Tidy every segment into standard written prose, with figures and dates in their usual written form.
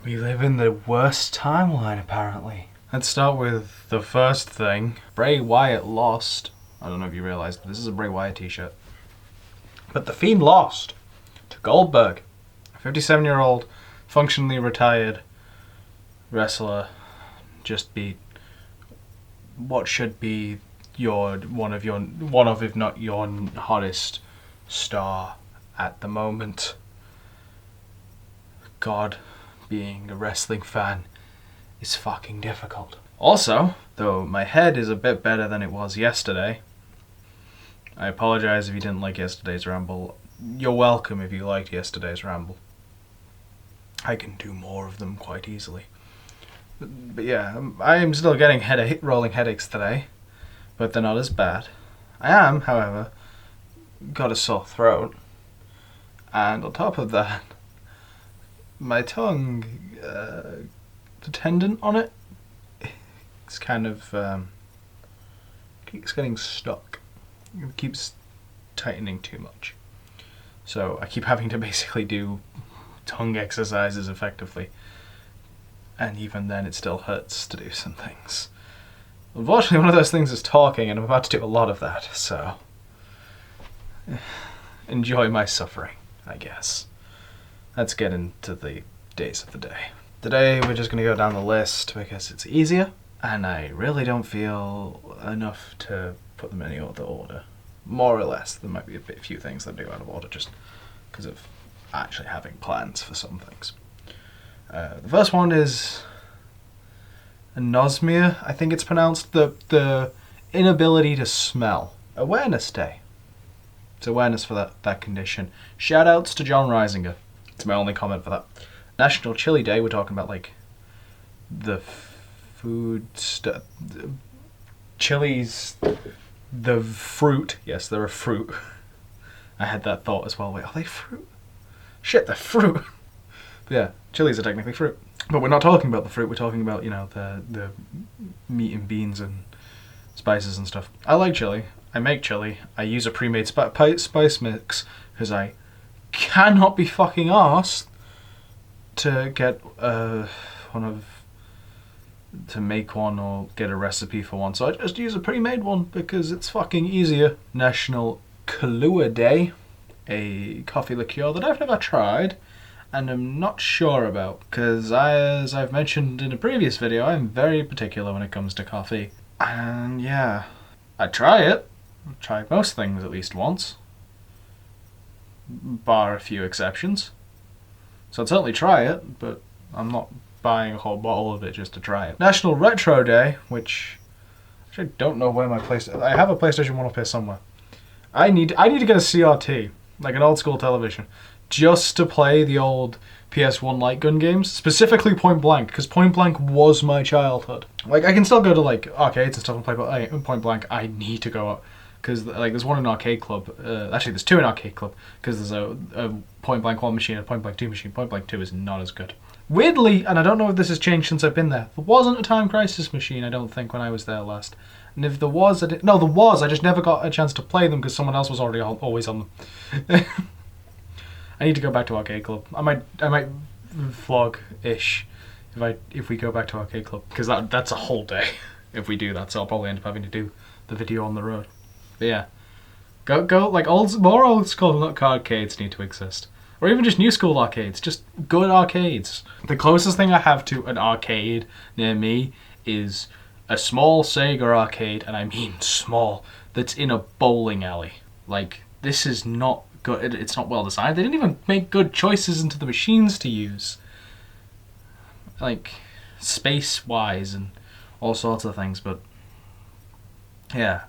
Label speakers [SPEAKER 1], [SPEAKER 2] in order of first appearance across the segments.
[SPEAKER 1] We live in the worst timeline, apparently. Let's start with the first thing. Bray Wyatt lost. I don't know if you realized, but this is a Bray Wyatt t-shirt. But The Fiend lost to Goldberg. A 57-year-old, functionally retired wrestler just beat what should be one of if not your hottest star at the moment. God, being a wrestling fan is fucking difficult. Also, though my head is a bit better than it was yesterday, I apologize if you didn't like yesterday's Ramble. You're welcome if you liked yesterday's Ramble. I can do more of them quite easily. But yeah, I am still getting rolling headaches today, but they're not as bad. I am, however, got a sore throat, and on top of that, my tongue, the tendon on it, it's kind of, it's getting stuck. It keeps tightening too much. So I keep having to basically do tongue exercises effectively. And even then it still hurts to do some things. Unfortunately, one of those things is talking, and I'm about to do a lot of that, so enjoy my suffering, I guess. Let's get into the days of the day. Today we're just going to go down the list because it's easier, and I really don't feel enough to put them in any other order. More or less. There might be a few things that do out of order just because of actually having plans for some things. The first one is anosmia, I think it's pronounced, the inability to smell. Awareness Day. It's awareness for that condition. Shout outs to John Reisinger. It's my only comment for that. National Chili Day, we're talking about like the food stuff. Chilies, the fruit. Yes, they're a fruit. I had that thought as well. Wait, are they fruit? Shit, they're fruit. But yeah, chilies are technically fruit. But we're not talking about the fruit, we're talking about, you know, the meat and beans and spices and stuff. I like chili. I make chili. I use a pre-made spice mix because I cannot be fucking arsed to get to make one or get a recipe for one. So I just use a pre-made one because it's fucking easier. National Kahlua Day, a coffee liqueur that I've never tried and I'm not sure about, because as I've mentioned in a previous video, I'm very particular when it comes to coffee. And yeah, I try it. I've tried most things at least once, bar a few exceptions. So I'd certainly try it, but I'm not buying a whole bottle of it just to try it. National Retro Day, which I don't know where my I have a PlayStation 1 up here somewhere. I need to get a CRT, like an old school television, just to play the old PS1 light gun games, specifically Point Blank, because Point Blank was my childhood. Like, I can still go to like arcades and stuff and play, but Point Blank, I need to go up, because like there's one in Arcade Club. Actually, there's two in Arcade Club, because there's a Point Blank 1 machine and a Point Blank 2 machine. Point Blank 2 is not as good. Weirdly, and I don't know if this has changed since I've been there wasn't a Time Crisis machine, I don't think, when I was there last. And if there was, there was, I just never got a chance to play them because someone else was already always on them. I need to go back to Arcade Club. I might vlog-ish if we go back to Arcade Club, because that's a whole day if we do that, so I'll probably end up having to do the video on the road. But yeah, go like more old school arcades need to exist, or even just new school arcades, just good arcades. The closest thing I have to an arcade near me is a small Sega arcade, and I mean small, that's in a bowling alley. Like, this is not good. It's not well designed. They didn't even make good choices into the machines to use, like space-wise and all sorts of things. But yeah,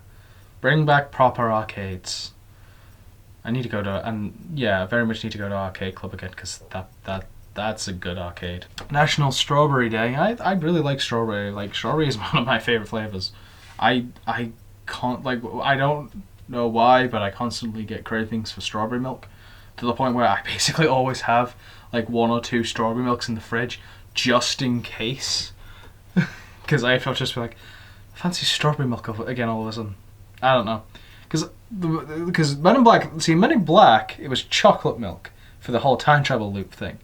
[SPEAKER 1] bring back proper arcades. I need to go to, and yeah, very much need to go to Arcade Club again, because that's a good arcade. National Strawberry Day. I really like strawberry. Like, strawberry is one of my favorite flavors. I can't, like, I don't know why, but I constantly get cravings for strawberry milk, to the point where I basically always have like 1 or 2 strawberry milks in the fridge just in case, because I'll just be like, fancy strawberry milk again all of a sudden. I don't know, because Men in Black, it was chocolate milk for the whole time travel loop thing.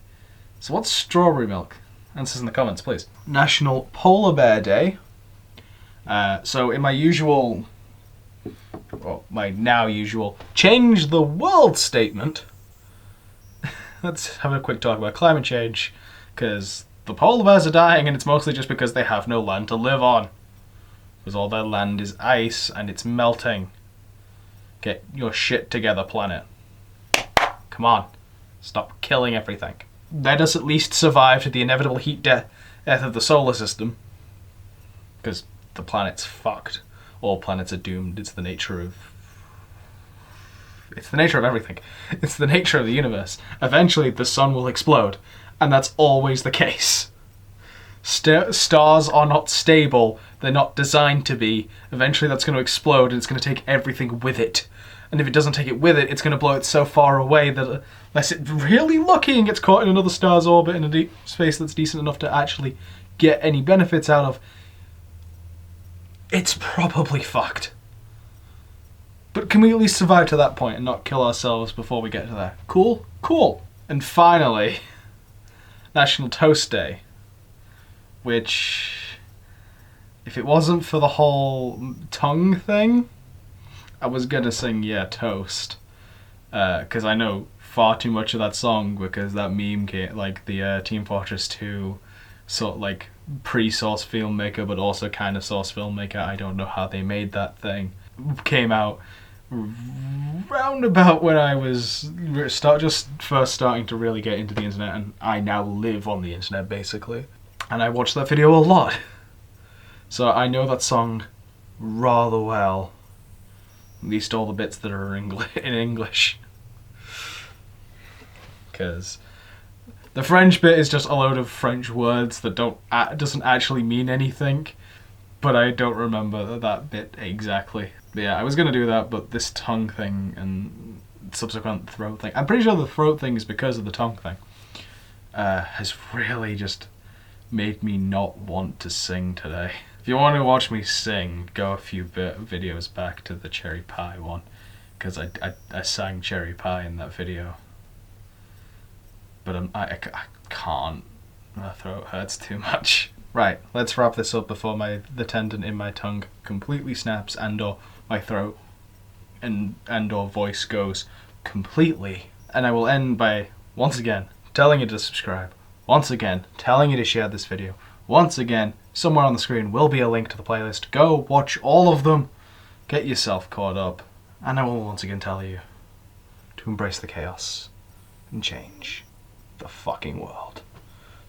[SPEAKER 1] So what's strawberry milk? Answers in the comments, please. National Polar Bear Day. So in my usual, well, my now usual, change the world statement, let's have a quick talk about climate change, because the polar bears are dying and it's mostly just because they have no land to live on. Because all their land is ice and it's melting. Get your shit together, planet. Come on. Stop killing everything. Let us at least survive to the inevitable heat death of the solar system. Because the planet's fucked. All planets are doomed. It's the nature of everything. It's the nature of the universe. Eventually the sun will explode. And that's always the case. Stars are not stable. They're not designed to be. Eventually that's going to explode and it's going to take everything with it. And if it doesn't take it with it, it's going to blow it so far away that unless it's really lucky and gets caught in another star's orbit in a deep space that's decent enough to actually get any benefits out of, it's probably fucked. But can we at least survive to that point and not kill ourselves before we get to there? Cool? Cool. And finally, National Toast Day. Which, if it wasn't for the whole tongue thing, I was gonna sing Yeah Toast. Because I know far too much of that song because that meme came, like the Team Fortress 2 sort of like pre-Source Filmmaker but also kind of Source Filmmaker, I don't know how they made that thing, came out round about when I was just first starting to really get into the internet, and I now live on the internet basically. And I watched that video a lot. So I know that song rather well. At least all the bits that are in English. Because the French bit is just a load of French words that doesn't actually mean anything. But I don't remember that bit exactly. But yeah, I was going to do that, but this tongue thing and subsequent throat thing, I'm pretty sure the throat thing is because of the tongue thing, has really just made me not want to sing today. If you want to watch me sing, go a few videos back to the Cherry Pie one, because I sang Cherry Pie in that video. But I can't. My throat hurts too much. Right, let's wrap this up before the tendon in my tongue completely snaps and/or my throat and/or voice goes completely. And I will end by, once again, telling you to subscribe. Once again, telling you to share this video. Once again, somewhere on the screen will be a link to the playlist. Go watch all of them. Get yourself caught up. And I will once again tell you to embrace the chaos and change the fucking world.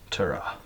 [SPEAKER 1] Ta-ra.